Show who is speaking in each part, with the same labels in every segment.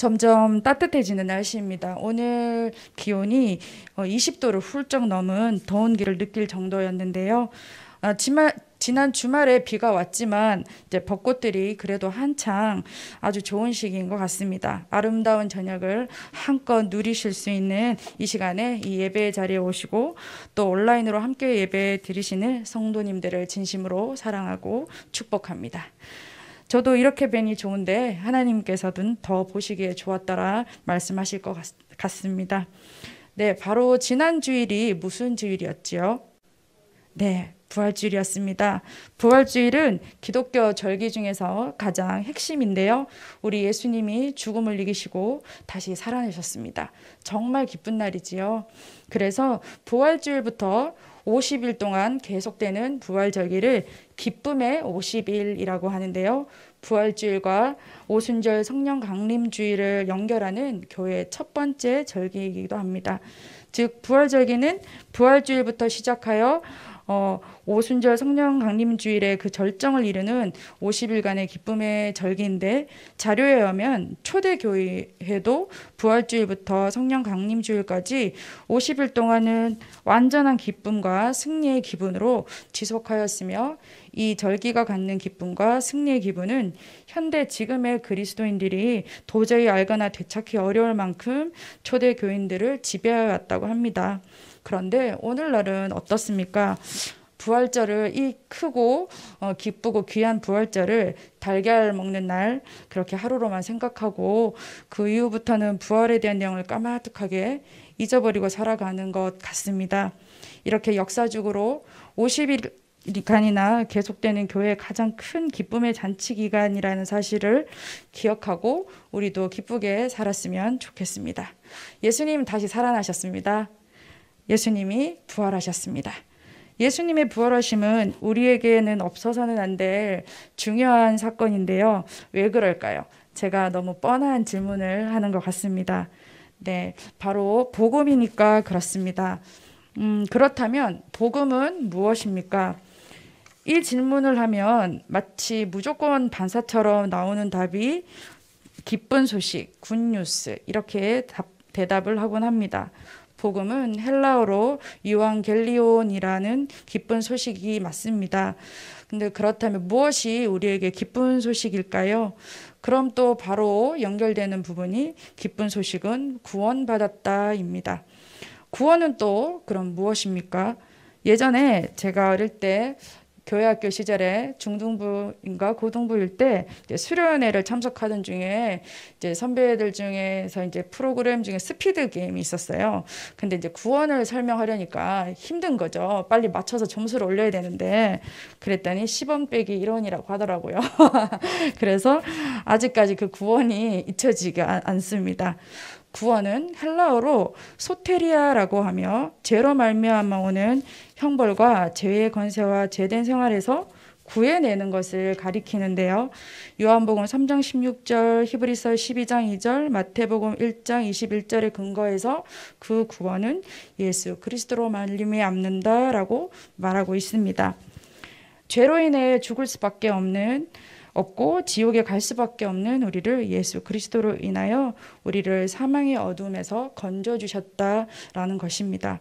Speaker 1: 점점 따뜻해지는 날씨입니다. 오늘 기온이 20도를 훌쩍 넘은 더운 기를 느낄 정도였는데요. 지난 주말에 비가 왔지만 이제 벚꽃들이 그래도 한창 아주 좋은 시기인 것 같습니다. 아름다운 저녁을 한껏 누리실 수 있는 이 시간에 이 예배 자리에 오시고 또 온라인으로 함께 예배 드리시는 성도님들을 진심으로 사랑하고 축복합니다. 저도 이렇게 뵈니 좋은데 하나님께서는 더 보시기에 좋았더라 말씀하실 것 같습니다. 네, 바로 지난 주일이 무슨 주일이었지요? 네, 부활주일이었습니다. 부활주일은 기독교 절기 중에서 가장 핵심인데요. 우리 예수님이 죽음을 이기시고 다시 살아내셨습니다. 정말 기쁜 날이지요. 그래서 부활주일부터 50일 동안 계속되는 부활절기를 기쁨의 50일이라고 하는데요. 부활주일과 오순절 성령 강림주일을 연결하는 교회의 첫 번째 절기이기도 합니다. 즉 부활절기는 부활주일부터 시작하여 오순절 성령 강림주일의 그 절정을 이루는 50일간의 기쁨의 절기인데, 자료에 의하면 초대교회도 부활주일부터 성령 강림주일까지 50일 동안은 완전한 기쁨과 승리의 기분으로 지속하였으며, 이 절기가 갖는 기쁨과 승리의 기분은 현대 지금의 그리스도인들이 도저히 알거나 되찾기 어려울 만큼 초대교인들을 지배해왔다고 합니다. 그런데 오늘날은 어떻습니까? 부활절을 이 크고 기쁘고 귀한 부활절을 달걀 먹는 날 그렇게 하루로만 생각하고 그 이후부터는 부활에 대한 내용을 까마득하게 잊어버리고 살아가는 것 같습니다. 이렇게 역사적으로 50일간이나 계속되는 교회의 가장 큰 기쁨의 잔치 기간이라는 사실을 기억하고 우리도 기쁘게 살았으면 좋겠습니다. 예수님 다시 살아나셨습니다. 예수님이 부활하셨습니다. 예수님의 부활하심은 우리에게는 없어서는 안 될 중요한 사건인데요. 왜 그럴까요? 제가 너무 뻔한 질문을 하는 것 같습니다. 네, 바로 복음이니까 그렇습니다. 그렇다면 복음은 무엇입니까? 이 질문을 하면 마치 무조건 반사처럼 나오는 답이 기쁜 소식, 굿뉴스 이렇게 대답을 하곤 합니다. 복음은 헬라어로 유앙겔리온이라는 기쁜 소식이 맞습니다. 근데 그렇다면 무엇이 우리에게 기쁜 소식일까요? 그럼 또 바로 연결되는 부분이 기쁜 소식은 구원받았다입니다. 구원은 또 그럼 무엇입니까? 예전에 제가 어릴 때 교회 학교 시절에 중등부인가 고등부일 때 이제 수련회를 참석하던 중에 이제 선배들 중에서 이제 프로그램 중에 스피드 게임이 있었어요. 근데 이제 구원을 설명하려니까 힘든 거죠. 빨리 맞춰서 점수를 올려야 되는데 그랬더니 10원 빼기 1원이라고 하더라고요. 그래서 아직까지 그 구원이 잊혀지지 않습니다. 구원은 헬라어로 소테리아라고 하며 죄로 말미암아 오는 형벌과 죄의 권세와 죄된 생활에서 구해내는 것을 가리키는데요. 요한복음 3장 16절, 히브리서 12장 2절, 마태복음 1장 21절에 근거해서 그 구원은 예수 그리스도로 말미암는다라고 말하고 있습니다. 죄로 인해 죽을 수밖에 없고 지옥에 갈 수밖에 없는 우리를 예수 그리스도로 인하여 우리를 사망의 어둠에서 건져주셨다라는 것입니다.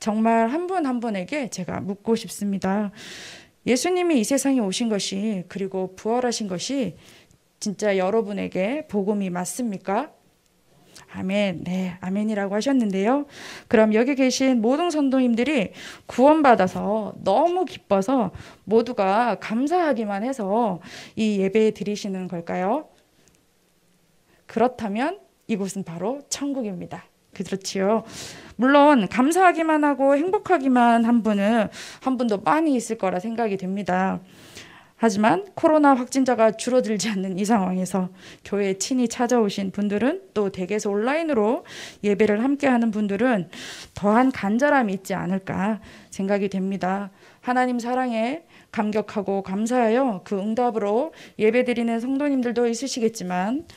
Speaker 1: 정말 한 분 한 분에게 제가 묻고 싶습니다. 예수님이 이 세상에 오신 것이 그리고 부활하신 것이 진짜 여러분에게 복음이 맞습니까? 아멘, 네, 아멘이라고 하셨는데요. 그럼 여기 계신 모든 성도님들이 구원받아서 너무 기뻐서 모두가 감사하기만 해서 이 예배 드리시는 걸까요? 그렇다면 이곳은 바로 천국입니다. 그렇지요. 물론 감사하기만 하고 행복하기만 한 분도 많이 있을 거라 생각이 됩니다. 하지만 코로나 확진자가 줄어들지 않는 이 상황에서 교회에 친히 찾아오신 분들은 또 댁에서 온라인으로 예배를 함께하는 분들은 더한 간절함이 있지 않을까 생각이 됩니다. 하나님 사랑에 감격하고 감사하여 그 응답으로 예배드리는 성도님들도 있으시겠지만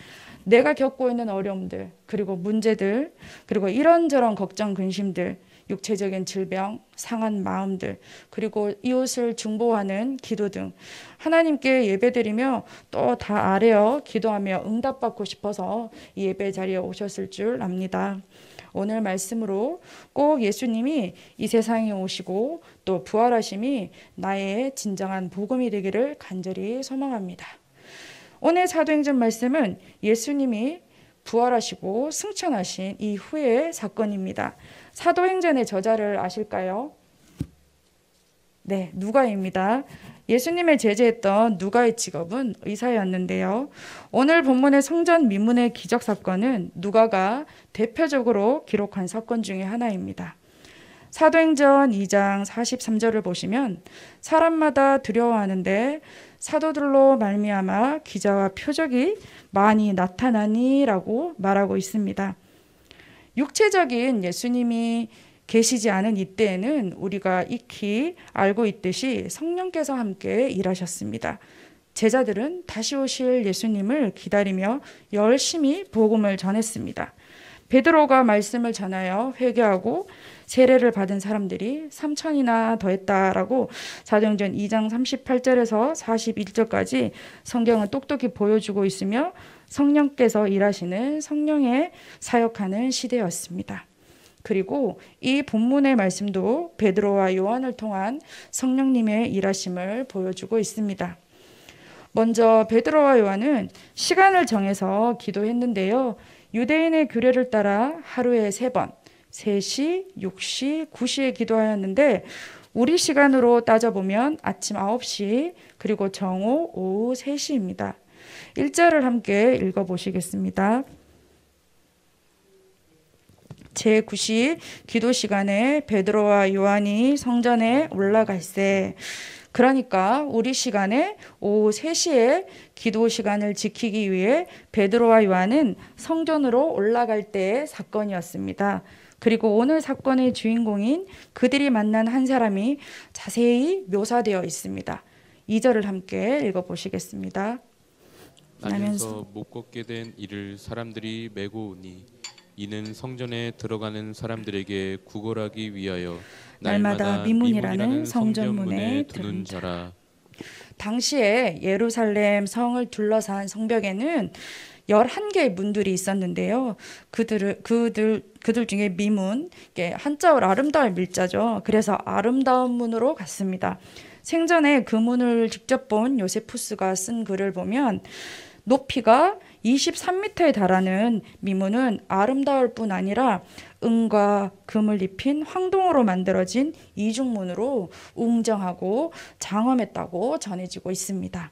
Speaker 1: 내가 겪고 있는 어려움들 그리고 문제들 그리고 이런저런 걱정 근심들 육체적인 질병, 상한 마음들, 그리고 이웃을 중보하는 기도 등 하나님께 예배드리며 또 다 아뢰어 기도하며 응답받고 싶어서 이 예배 자리에 오셨을 줄 압니다. 오늘 말씀으로 꼭 예수님이 이 세상에 오시고 또 부활하심이 나의 진정한 복음이 되기를 간절히 소망합니다. 오늘 사도행전 말씀은 예수님이 부활하시고 승천하신 이후의 사건입니다. 사도행전의 저자를 아실까요? 네, 누가입니다. 예수님의 제자였던 누가의 직업은 의사였는데요. 오늘 본문의 성전 미문의 기적 사건은 누가가 대표적으로 기록한 사건 중에 하나입니다. 사도행전 2장 43절을 보시면 사람마다 두려워하는데 사도들로 말미암아 기자와 표적이 많이 나타나니라고 말하고 있습니다. 육체적인 예수님이 계시지 않은 이때에는 우리가 익히 알고 있듯이 성령께서 함께 일하셨습니다. 제자들은 다시 오실 예수님을 기다리며 열심히 복음을 전했습니다. 베드로가 말씀을 전하여 회개하고 세례를 받은 사람들이 3천이나 더했다라고 사도행전 2장 38절에서 41절까지 성경은 똑똑히 보여주고 있으며 성령께서 일하시는 성령의 사역하는 시대였습니다. 그리고 이 본문의 말씀도 베드로와 요한을 통한 성령님의 일하심을 보여주고 있습니다. 먼저 베드로와 요한은 시간을 정해서 기도했는데요. 유대인의 규례를 따라 하루에 3번, 3시, 6시, 9시에 기도하였는데 우리 시간으로 따져보면 아침 9시 그리고 정오 오후 3시입니다. 1절을 함께 읽어보시겠습니다. 제9시 기도 시간에 베드로와 요한이 성전에 올라갈세. 그러니까 우리 시간에 오후 3시에 기도 시간을 지키기 위해 베드로와 요한은 성전으로 올라갈 때의 사건이었습니다. 그리고 오늘 사건의 주인공인 그들이 만난 한 사람이 자세히 묘사되어 있습니다. 2절을 함께 읽어보시겠습니다.
Speaker 2: 나면서 못 걷게 된 이를 사람들이 메고 오니 이는 성전에 들어가는 사람들에게 구걸하기 위하여
Speaker 1: 날마다 미문이라는 성전문에 두는 자라. 당시에 예루살렘 성을 둘러싼 성벽에는 11개의 문들이 있었는데요. 그들 중에 미문, 한자어로 아름다운 밀자죠. 그래서 아름다운 문으로 갔습니다. 생전에 그 문을 직접 본 요세푸스가 쓴 글을 보면 높이가 23m에 달하는 미문은 아름다울 뿐 아니라 은과 금을 입힌 황동으로 만들어진 이중문으로 웅장하고 장엄했다고 전해지고 있습니다.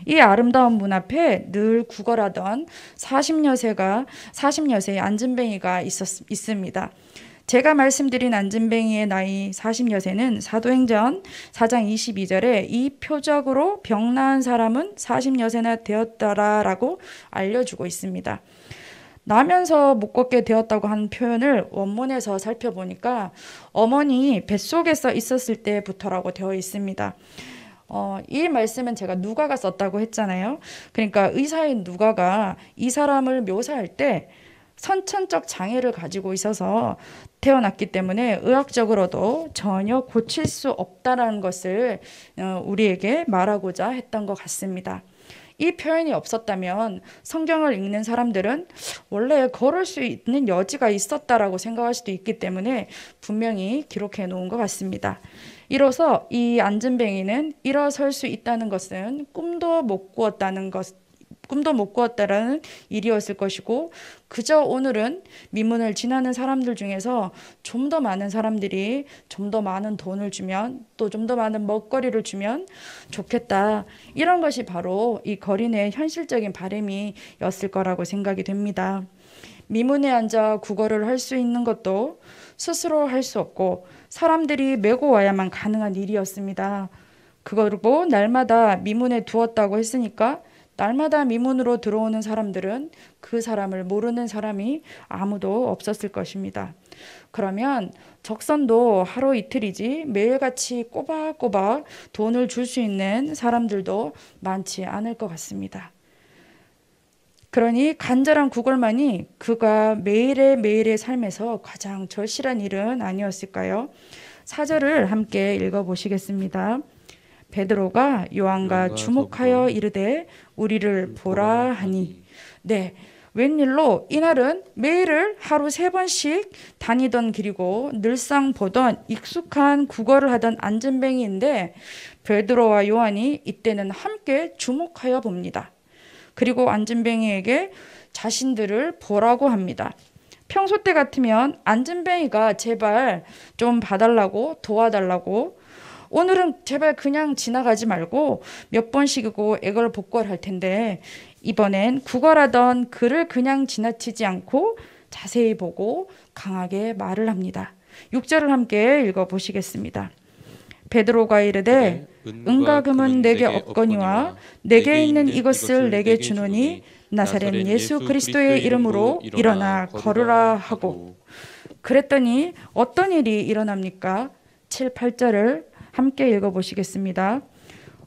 Speaker 1: 이 아름다운 문 앞에 늘 구걸하던 40여세의 안진뱅이가 있습니다. 제가 말씀드린 안진뱅이의 나이 40여세는 사도행전 4장 22절에 이 표적으로 병나은 사람은 40여세나 되었더라라고 알려주고 있습니다. 나면서 못 걷게 되었다고 하는 표현을 원문에서 살펴보니까 어머니 뱃속에서 있었을 때부터라고 되어 있습니다. 이 말씀은 제가 누가가 썼다고 했잖아요. 그러니까 의사인 누가가 이 사람을 묘사할 때 선천적 장애를 가지고 있어서 태어났기 때문에 의학적으로도 전혀 고칠 수 없다라는 것을 우리에게 말하고자 했던 것 같습니다. 이 표현이 없었다면 성경을 읽는 사람들은 원래 걸을 수 있는 여지가 있었다라고 생각할 수도 있기 때문에 분명히 기록해 놓은 것 같습니다. 이로써 이 안진뱅이는 일어설 수 있다는 것은 꿈도 못 꾸었다라는 일이었을 것이고 그저 오늘은 미문을 지나는 사람들 중에서 좀 더 많은 사람들이 좀 더 많은 돈을 주면 또 좀 더 많은 먹거리를 주면 좋겠다. 이런 것이 바로 이 거린의 현실적인 바람이었을 거라고 생각이 됩니다. 미문에 앉아 구걸을 할 수 있는 것도 스스로 할 수 없고 사람들이 메고 와야만 가능한 일이었습니다. 그리고 날마다 미문에 두었다고 했으니까 날마다 미문으로 들어오는 사람들은 그 사람을 모르는 사람이 아무도 없었을 것입니다. 그러면 적선도 하루 이틀이지 매일같이 꼬박꼬박 돈을 줄 수 있는 사람들도 많지 않을 것 같습니다. 그러니 간절한 구걸만이 그가 매일의 삶에서 가장 절실한 일은 아니었을까요? 4절을 함께 읽어보시겠습니다. 베드로가 요한과 주목하여 이르되 우리를 보라 하니. 네, 웬일로 이날은 매일을 하루 3번씩 다니던 길이고 늘상 보던 익숙한 구걸을 하던 안전뱅이인데 베드로와 요한이 이때는 함께 주목하여 봅니다. 그리고 안전뱅이에게 자신들을 보라고 합니다. 평소 때 같으면 안전뱅이가 제발 좀 봐달라고 도와달라고, 오늘은 제발 그냥 지나가지 말고 몇 번씩이고 애걸복걸할 텐데 이번엔 구걸하던 그를 그냥 지나치지 않고 자세히 보고 강하게 말을 합니다. 6절을 함께 읽어보시겠습니다. 베드로가 이르되 은과 금은 내게 없거니와 내게 있는 이것을 내게 주노니 나사렛 예수 그리스도의 이름으로 일어나 걸으라 하고. 그랬더니 어떤 일이 일어납니까? 7, 8절을 함께 읽어보시겠습니다.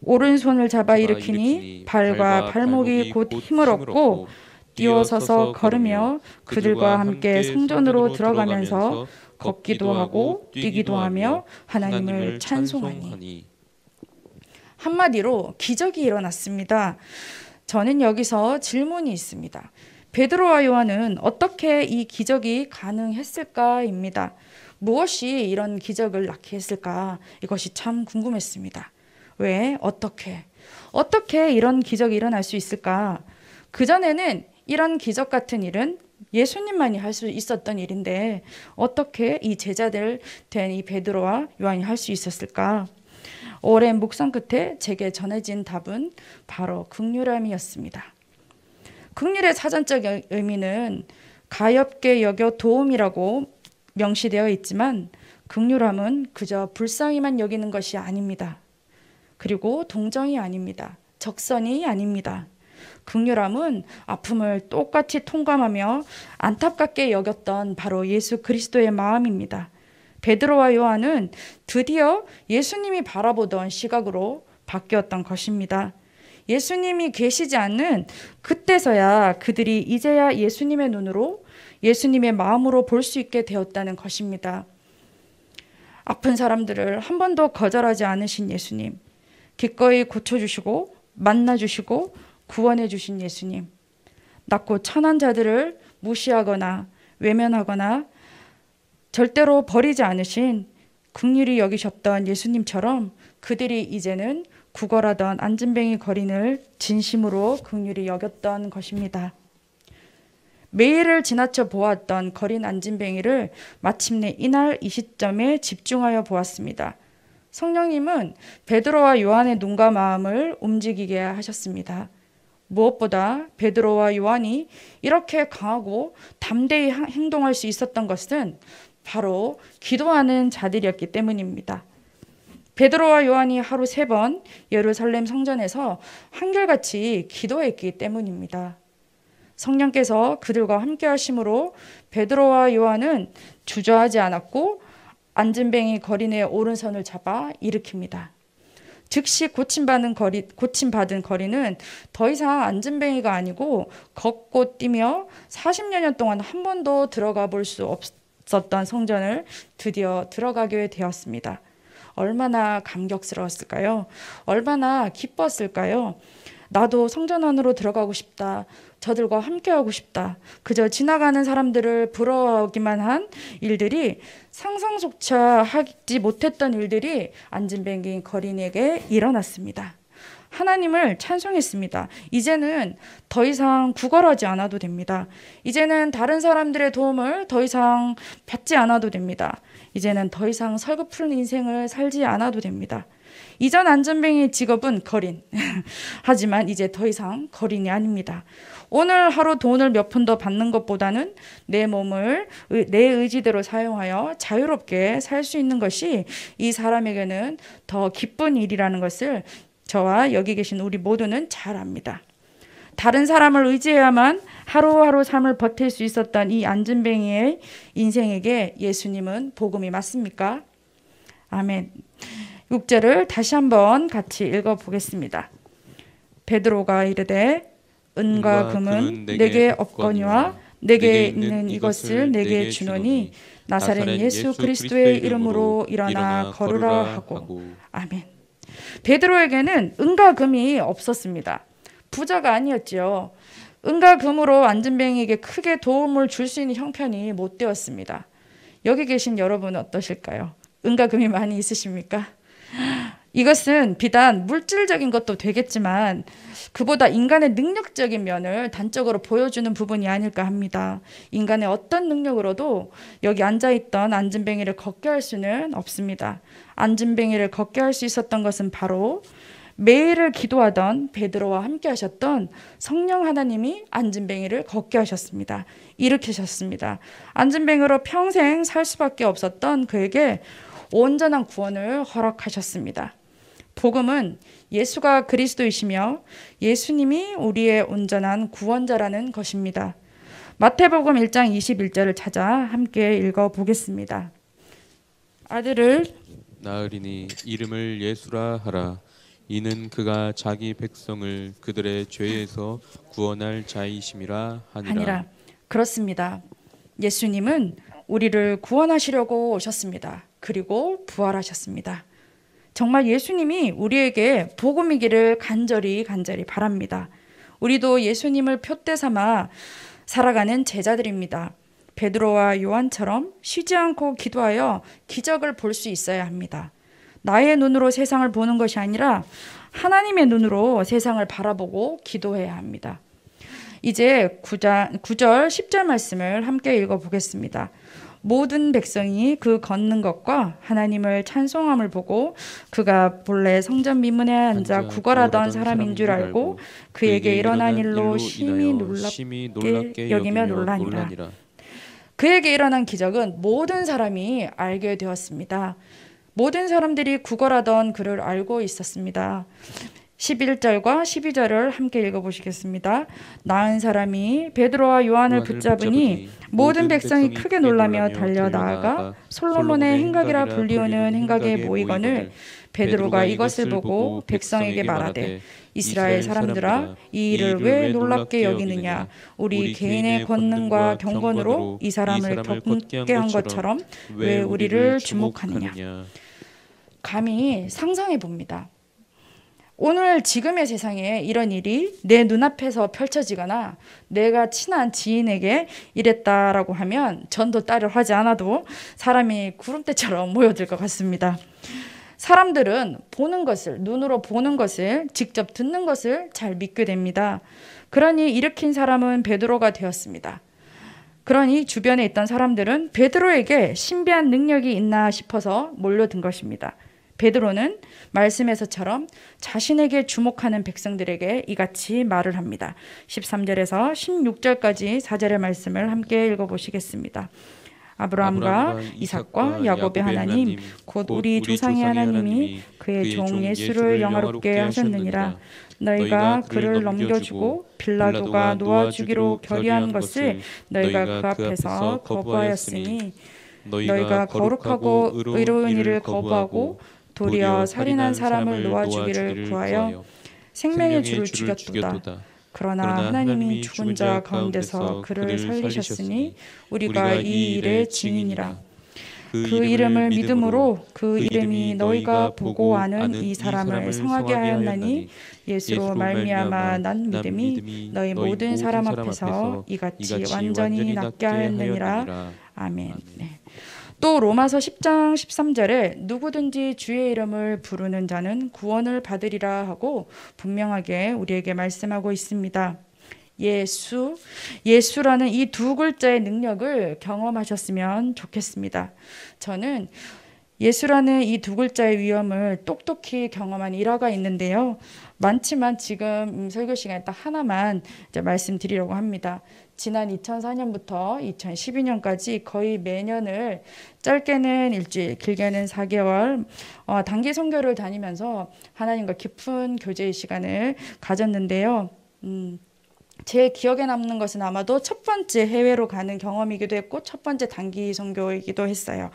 Speaker 1: 오른손을 잡아 일으키니 발과 발목이 곧 힘을 얻고 뛰어서서 걸으며 그들과 함께 성전으로 들어가면서 걷기도 하고 뛰기도 하며 하나님을 찬송하니. 한마디로 기적이 일어났습니다. 저는 여기서 질문이 있습니다. 베드로와 요한은 어떻게 이 기적이 가능했을까입니다. 무엇이 이런 기적을 낳게 했을까? 이것이 참 궁금했습니다. 왜? 어떻게 이런 기적이 일어날 수 있을까? 그전에는 이런 기적 같은 일은 예수님만이 할 수 있었던 일인데 어떻게 이 제자들 된 이 베드로와 요한이 할 수 있었을까? 오랜 묵상 끝에 제게 전해진 답은 바로 긍휼함이었습니다. 긍휼의 사전적 의미는 가엾게 여겨 도움이라고 명시되어 있지만 긍휼함은 그저 불쌍히만 여기는 것이 아닙니다. 그리고 동정이 아닙니다. 적선이 아닙니다. 긍휼함은 아픔을 똑같이 통감하며 안타깝게 여겼던 바로 예수 그리스도의 마음입니다. 베드로와 요한은 드디어 예수님이 바라보던 시각으로 바뀌었던 것입니다. 예수님이 계시지 않는 그때서야 그들이 이제야 예수님의 눈으로, 예수님의 마음으로 볼 수 있게 되었다는 것입니다. 아픈 사람들을 한 번도 거절하지 않으신 예수님, 기꺼이 고쳐주시고 만나주시고 구원해 주신 예수님, 낮고 천한 자들을 무시하거나 외면하거나 절대로 버리지 않으신 긍휼히 여기셨던 예수님처럼 그들이 이제는 구걸하던 안진뱅이 거린을 진심으로 긍휼히 여겼던 것입니다. 매일을 지나쳐 보았던 거린 안진뱅이를 마침내 이날 이 시점에 집중하여 보았습니다. 성령님은 베드로와 요한의 눈과 마음을 움직이게 하셨습니다. 무엇보다 베드로와 요한이 이렇게 강하고 담대히 행동할 수 있었던 것은 바로 기도하는 자들이었기 때문입니다. 베드로와 요한이 하루 3번 예루살렘 성전에서 한결같이 기도했기 때문입니다. 성령께서 그들과 함께 하심으로 베드로와 요한은 주저하지 않았고 안진뱅이 거린의 오른손을 잡아 일으킵니다. 즉시 고침받은 거린은 더 이상 안진뱅이가 아니고 걷고 뛰며 40여 년 동안 한 번도 들어가 볼 수 없었던 성전을 드디어 들어가게 되었습니다. 얼마나 감격스러웠을까요? 얼마나 기뻤을까요? 나도 성전 안으로 들어가고 싶다. 저들과 함께하고 싶다. 그저 지나가는 사람들을 부러워하기만 한 일들이, 상상조차 하지 못했던 일들이 안진뱅이 거린에게 일어났습니다. 하나님을 찬송했습니다. 이제는 더 이상 구걸하지 않아도 됩니다. 이제는 다른 사람들의 도움을 더 이상 받지 않아도 됩니다. 이제는 더 이상 설거푸른 인생을 살지 않아도 됩니다. 이전 안전뱅이의 직업은 거린. 하지만 이제 더 이상 거린이 아닙니다. 오늘 하루 돈을 몇 푼 더 받는 것보다는 내 몸을 내 의지대로 사용하여 자유롭게 살 수 있는 것이 이 사람에게는 더 기쁜 일이라는 것을 저와 여기 계신 우리 모두는 잘 압니다. 다른 사람을 의지해야만 하루하루 삶을 버틸 수 있었던 이 안진뱅이의 인생에게 예수님은 복음이 맞습니까? 아멘. 6절을 다시 한번 같이 읽어보겠습니다. 베드로가 이르되 은과 금은 내게 없거니와 내게 있는 이것을 내게 주노니 나사렛 예수 그리스도의 이름으로 일어나 걸으라 하고. 아멘. 베드로에게는 은과 금이 없었습니다. 부자가 아니었지요. 은과 금으로 안진뱅이에게 크게 도움을 줄 수 있는 형편이 못 되었습니다. 여기 계신 여러분은 어떠실까요? 은과 금이 많이 있으십니까? 이것은 비단 물질적인 것도 되겠지만 그보다 인간의 능력적인 면을 단적으로 보여주는 부분이 아닐까 합니다. 인간의 어떤 능력으로도 여기 앉아있던 안진뱅이를 걷게 할 수는 없습니다. 안진뱅이를 걷게 할 수 있었던 것은 바로 매일을 기도하던 베드로와 함께 하셨던 성령 하나님이 안진뱅이를 걷게 하셨습니다. 일으키셨습니다. 안진뱅이로 평생 살 수밖에 없었던 그에게 온전한 구원을 허락하셨습니다. 복음은 예수가 그리스도이시며 예수님이 우리의 온전한 구원자라는 것입니다. 마태복음 1장 21절을 찾아 함께 읽어보겠습니다. 아들을
Speaker 2: 낳으리니 이름을 예수라 하라. 이는 그가 자기 백성을 그들의 죄에서 구원할 자이심이라 하니라.
Speaker 1: 그렇습니다. 예수님은 우리를 구원하시려고 오셨습니다. 그리고 부활하셨습니다. 정말 예수님이 우리에게 복음이기를 간절히 바랍니다. 우리도 예수님을 표대 삼아 살아가는 제자들입니다. 베드로와 요한처럼 쉬지 않고 기도하여 기적을 볼 수 있어야 합니다. 나의 눈으로 세상을 보는 것이 아니라 하나님의 눈으로 세상을 바라보고 기도해야 합니다. 이제 9절 10절 말씀을 함께 읽어보겠습니다. 모든 백성이 그 걷는 것과 하나님을 찬송함을 보고 그가 본래 성전 미문에 앉아 구걸하던 사람인 줄 알고 그에게 일어난 일로 심히 놀랍게 여기며 놀라니라. 그에게 일어난 기적은 모든 사람이 알게 되었습니다. 모든 사람들이 구걸하던 그를 알고 있었습니다. 11절과 12절을 함께 읽어보시겠습니다. 낳은 사람이 베드로와 요한을 붙잡으니 모든 백성이 크게 놀라며 달려나아가 솔로몬의 행각이라 불리우는 행각에 모이거늘 베드로가 이것을 보고 백성에게 말하되 이스라엘 사람들아 이 일을 왜 놀랍게 여기느냐. 우리 개인의 권능과 경건으로 이 사람을 격게 한 것처럼 왜 우리를 주목하느냐. 감히 상상해 봅니다. 오늘 지금의 세상에 이런 일이 내 눈앞에서 펼쳐지거나 내가 친한 지인에게 이랬다라고 하면 전도 따로 하지 않아도 사람이 구름대처럼 모여들 것 같습니다. 사람들은 보는 것을, 눈으로 보는 것을, 직접 듣는 것을 잘 믿게 됩니다. 그러니 일으킨 사람은 베드로가 되었습니다. 그러니 주변에 있던 사람들은 베드로에게 신비한 능력이 있나 싶어서 몰려든 것입니다. 베드로는 말씀에서처럼 자신에게 주목하는 백성들에게 이같이 말을 합니다. 13절에서 16절까지 4절의 말씀을 함께 읽어보시겠습니다. 아브라함과 이삭과 야곱의 하나님 곧 우리 조상의 하나님이 그의 종 예수를 영화롭게 하셨느니라. 너희가 그를 넘겨주고 빌라도가 놓아주기로 결의한 것을 너희가 그 앞에서 거부하였으니 너희가 거룩하고 의로운 일을 거부하고 도리어 살인한 사람을 놓아주기를 구하여 생명의 주를 죽였도다. 그러나 하나님이 죽은 자 가운데서 그를 살리셨으니 우리가 이 일의 증인이라. 그 이름을 믿음으로 그 이름이 너희가 보고 아는 이 사람을 성하게 하였나니 예수로 말미암아 난 믿음이 너희 모든 사람 앞에서 이같이 완전히 낫게 하였느니라. 아멘. 네. 또 로마서 10장 13절에 누구든지 주의 이름을 부르는 자는 구원을 받으리라 하고 분명하게 우리에게 말씀하고 있습니다. 예수라는 이 두 글자의 능력을 경험하셨으면 좋겠습니다. 저는 예수라는 이 두 글자의 위엄을 똑똑히 경험한 일화가 있는데요. 많지만 지금 설교 시간에 딱 하나만 이제 말씀드리려고 합니다. 지난 2004년부터 2012년까지 거의 매년을 짧게는 일주일, 길게는 4개월 단기 선교를 다니면서 하나님과 깊은 교제의 시간을 가졌는데요. 제 기억에 남는 것은 아마도 첫 번째 해외로 가는 경험이기도 했고 첫 번째 단기 선교이기도 했어요.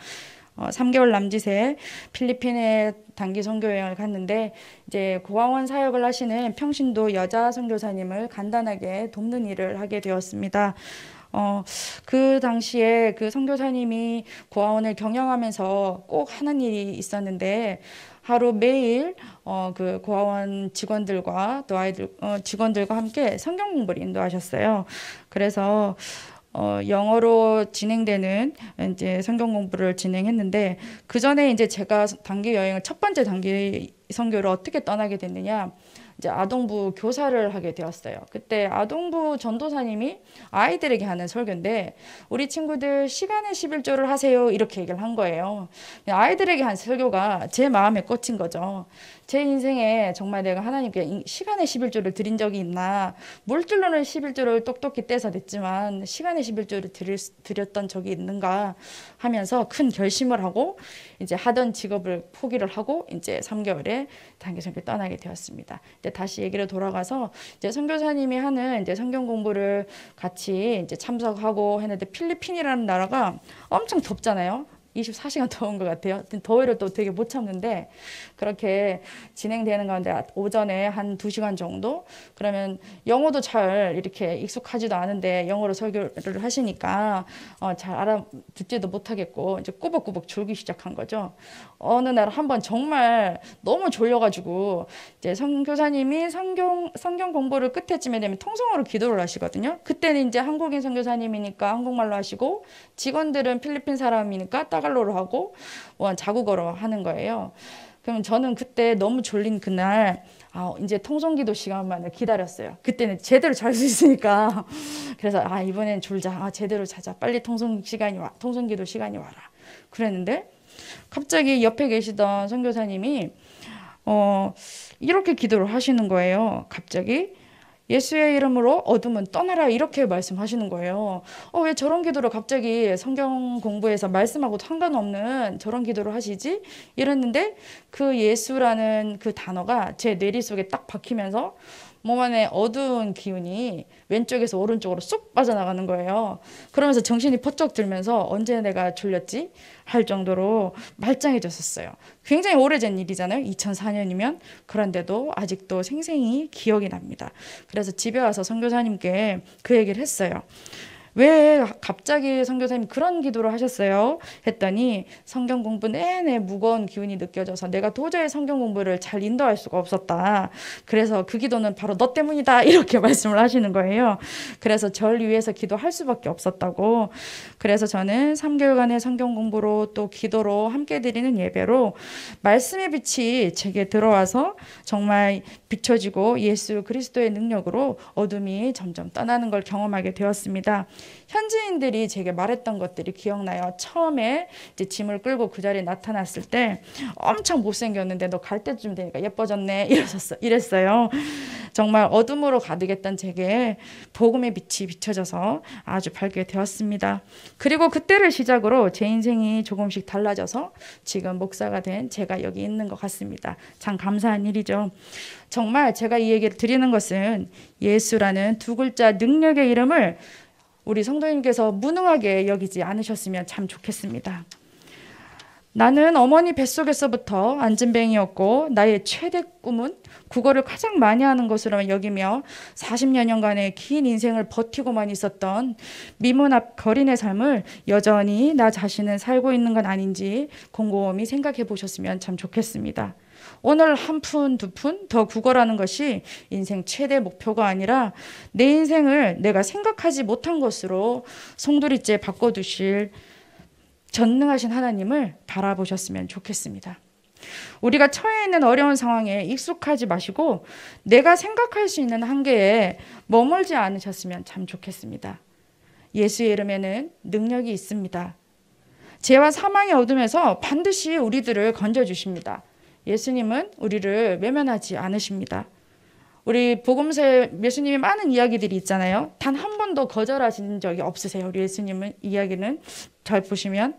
Speaker 1: 3개월 남짓에 필리핀에 단기 선교 여행을 갔는데 이제 고아원 사역을 하시는 평신도 여자 선교사님을 간단하게 돕는 일을 하게 되었습니다. 그 당시에 그 선교사님이 고아원을 경영하면서 꼭 하는 일이 있었는데 하루 매일 그 고아원 직원들과 또 아이들 직원들과 함께 성경 공부를 인도하셨어요. 그래서 영어로 진행되는 이제 성경 공부를 진행했는데 그 전에 이제 제가 단기 여행을 첫 번째 단기 선교를 어떻게 떠나게 됐느냐? 이제 아동부 교사를 하게 되었어요. 그때 아동부 전도사님이 아이들에게 하는 설교인데 우리 친구들 시간의 11조를 하세요 이렇게 얘기를 한 거예요. 아이들에게 한 설교가 제 마음에 꽂힌 거죠. 제 인생에 정말 내가 하나님께 시간의 11조를 드린 적이 있나. 물질로는 11조를 똑똑히 떼서 냈지만 시간의 11조를 드렸던 적이 있는가 하면서 큰 결심을 하고 이제 하던 직업을 포기를 하고 이제 3개월에 단기 선교 떠나게 되었습니다. 이제 다시 얘기를 돌아가서 이제 선교사님이 하는 이제 성경 공부를 같이 이제 참석하고 했는데 필리핀이라는 나라가 엄청 덥잖아요. 24시간 더운 것 같아요. 더위를 또 되게 못 참는데 그렇게 진행되는 가운데 오전에 한 2시간 정도 그러면 영어도 잘 이렇게 익숙하지도 않은데 영어로 설교를 하시니까 잘 알아듣지도 못하겠고 이제 꾸벅꾸벅 졸기 시작한 거죠. 어느 날 한번 정말 너무 졸려가지고 이제 선교사님이 성경 공부를 끝에쯤에 되면 통성어로 기도를 하시거든요. 그때는 이제 한국인 선교사님이니까 한국말로 하시고 직원들은 필리핀 사람이니까 따갈로로 하고 자국어로 하는 거예요. 그럼 저는 그때 너무 졸린 그날 이제 통성기도 시간만을 기다렸어요. 그때는 제대로 잘 수 있으니까. 그래서 이번엔 졸자. 제대로 자자. 빨리 통성기도 시간이 와라. 그랬는데 갑자기 옆에 계시던 선교사님이 이렇게 기도를 하시는 거예요. 갑자기 예수의 이름으로 어둠은 떠나라 이렇게 말씀하시는 거예요. 왜 저런 기도를 갑자기 성경 공부에서 말씀하고 상관없는 저런 기도를 하시지? 이랬는데 그 예수라는 그 단어가 제 뇌리 속에 딱 박히면서 몸 안에 어두운 기운이 왼쪽에서 오른쪽으로 쏙 빠져나가는 거예요. 그러면서 정신이 퍼쩍 들면서 언제 내가 졸렸지? 할 정도로 말짱해졌었어요. 굉장히 오래전 일이잖아요. 2004년이면. 그런데도 아직도 생생히 기억이 납니다. 그래서 집에 와서 선교사님께 그 얘기를 했어요. 왜 갑자기 선교사님이 그런 기도를 하셨어요? 했더니 성경 공부 내내 무거운 기운이 느껴져서 내가 도저히 성경 공부를 잘 인도할 수가 없었다. 그래서 그 기도는 바로 너 때문이다. 이렇게 말씀을 하시는 거예요. 그래서 절 위해서 기도할 수밖에 없었다고. 그래서 저는 3개월간의 성경 공부로 또 기도로 함께 드리는 예배로 말씀의 빛이 제게 들어와서 정말 비춰지고 예수 그리스도의 능력으로 어둠이 점점 떠나는 걸 경험하게 되었습니다. 현지인들이 제게 말했던 것들이 기억나요. 처음에 이제 짐을 끌고 그 자리에 나타났을 때 엄청 못생겼는데 너 갈 때쯤 되니까 예뻐졌네 이랬어요. 정말 어둠으로 가득했던 제게 복음의 빛이 비춰져서 아주 밝게 되었습니다. 그리고 그때를 시작으로 제 인생이 조금씩 달라져서 지금 목사가 된 제가 여기 있는 것 같습니다. 참 감사한 일이죠. 정말 제가 이 얘기를 드리는 것은 예수라는 두 글자 능력의 이름을 우리 성도님께서 무능하게 여기지 않으셨으면 참 좋겠습니다. 나는 어머니 뱃속에서부터 안진뱅이였고 나의 최대 꿈은 국어를 가장 많이 하는 것으로 여기며 40여 년간의 긴 인생을 버티고만 있었던 미문 앞 거린의 삶을 여전히 나 자신은 살고 있는 건 아닌지 곰곰이 생각해 보셨으면 참 좋겠습니다. 오늘 한 푼, 두 푼 더 국어라는 것이 인생 최대 목표가 아니라 내 인생을 내가 생각하지 못한 것으로 송두리째 바꿔두실 전능하신 하나님을 바라보셨으면 좋겠습니다. 우리가 처해 있는 어려운 상황에 익숙하지 마시고 내가 생각할 수 있는 한계에 머물지 않으셨으면 참 좋겠습니다. 예수의 이름에는 능력이 있습니다. 죄와 사망의 어둠에서 반드시 우리들을 건져주십니다. 예수님은 우리를 외면하지 않으십니다. 우리 복음서에 예수님의 많은 이야기들이 있잖아요. 단 한 번도 거절하신 적이 없으세요. 우리 예수님은 이야기는 잘 보시면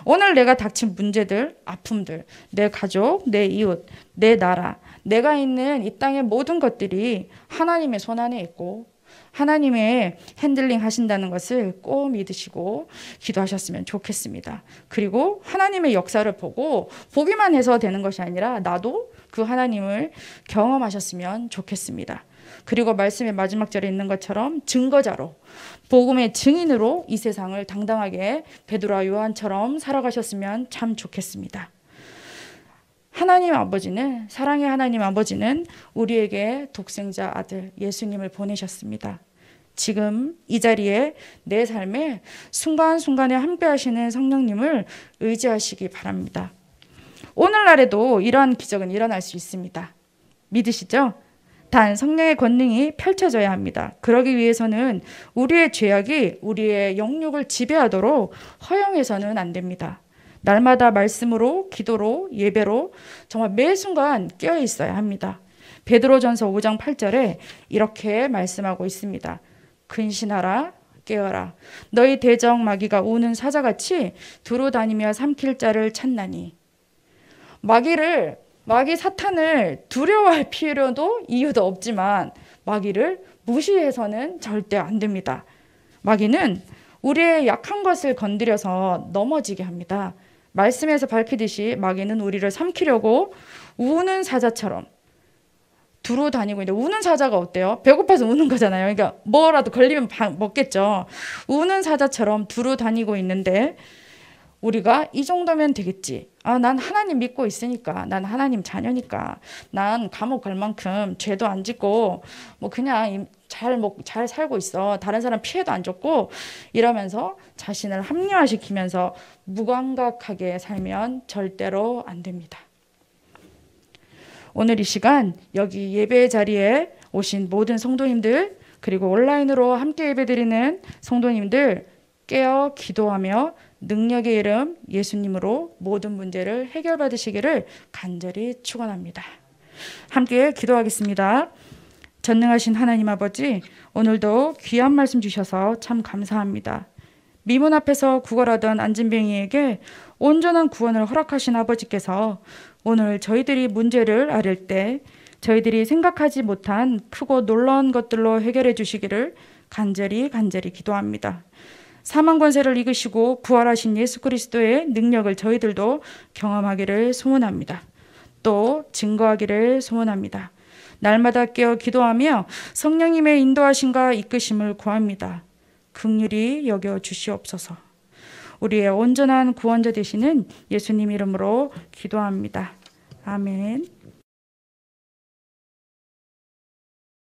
Speaker 1: 오늘 내가 닥친 문제들, 아픔들, 내 가족, 내 이웃, 내 나라, 내가 있는 이 땅의 모든 것들이 하나님의 손 안에 있고 하나님의 핸들링 하신다는 것을 꼭 믿으시고 기도하셨으면 좋겠습니다. 그리고 하나님의 역사를 보고 보기만 해서 되는 것이 아니라 나도 그 하나님을 경험하셨으면 좋겠습니다. 그리고 말씀의 마지막 절에 있는 것처럼 증거자로, 복음의 증인으로 이 세상을 당당하게 베드로와 요한처럼 살아가셨으면 참 좋겠습니다. 하나님 아버지는, 사랑의 하나님 아버지는 우리에게 독생자 아들 예수님을 보내셨습니다. 지금 이 자리에 내 삶에 순간순간에 함께 하시는 성령님을 의지하시기 바랍니다. 오늘날에도 이러한 기적은 일어날 수 있습니다. 믿으시죠? 단 성령의 권능이 펼쳐져야 합니다. 그러기 위해서는 우리의 죄악이 우리의 영육을 지배하도록 허용해서는 안 됩니다. 날마다 말씀으로, 기도로, 예배로 정말 매 순간 깨어 있어야 합니다. 베드로전서 5장 8절에 이렇게 말씀하고 있습니다. 근신하라, 깨어라. 너희 대적 마귀가 우는 사자같이 두루 다니며 삼킬 자를 찾나니. 마귀 사탄을 두려워할 필요도 이유도 없지만 마귀를 무시해서는 절대 안 됩니다. 마귀는 우리의 약한 것을 건드려서 넘어지게 합니다. 말씀에서 밝히듯이 마귀는 우리를 삼키려고 우는 사자처럼 두루 다니고 있는데, 우는 사자가 어때요? 배고파서 우는 거잖아요. 그러니까 뭐라도 걸리면 먹겠죠. 우는 사자처럼 두루 다니고 있는데 우리가 이 정도면 되겠지. 난 하나님 믿고 있으니까, 난 하나님 자녀니까, 난 감옥 갈 만큼 죄도 안 짓고 뭐 그냥 잘 살고 있어. 다른 사람 피해도 안 줬고, 이러면서 자신을 합리화시키면서 무감각하게 살면 절대로 안 됩니다. 오늘 이 시간 여기 예배 자리에 오신 모든 성도님들, 그리고 온라인으로 함께 예배드리는 성도님들, 깨어 기도하며 능력의 이름 예수님으로 모든 문제를 해결받으시기를 간절히 축원합니다. 함께 기도하겠습니다. 전능하신 하나님 아버지, 오늘도 귀한 말씀 주셔서 참 감사합니다. 미문 앞에서 구걸하던 안진뱅이에게 온전한 구원을 허락하신 아버지께서 오늘 저희들이 문제를 앓을 때 저희들이 생각하지 못한 크고 놀라운 것들로 해결해 주시기를 간절히 기도합니다. 사망 권세를 이기시고 부활하신 예수 그리스도의 능력을 저희들도 경험하기를 소원합니다. 또 증거하기를 소원합니다. 날마다 깨어 기도하며 성령님의 인도하심과 이끄심을 구합니다. 긍휼히 여겨 주시옵소서. 우리의 온전한 구원자 되시는 예수님 이름으로 기도합니다. 아멘.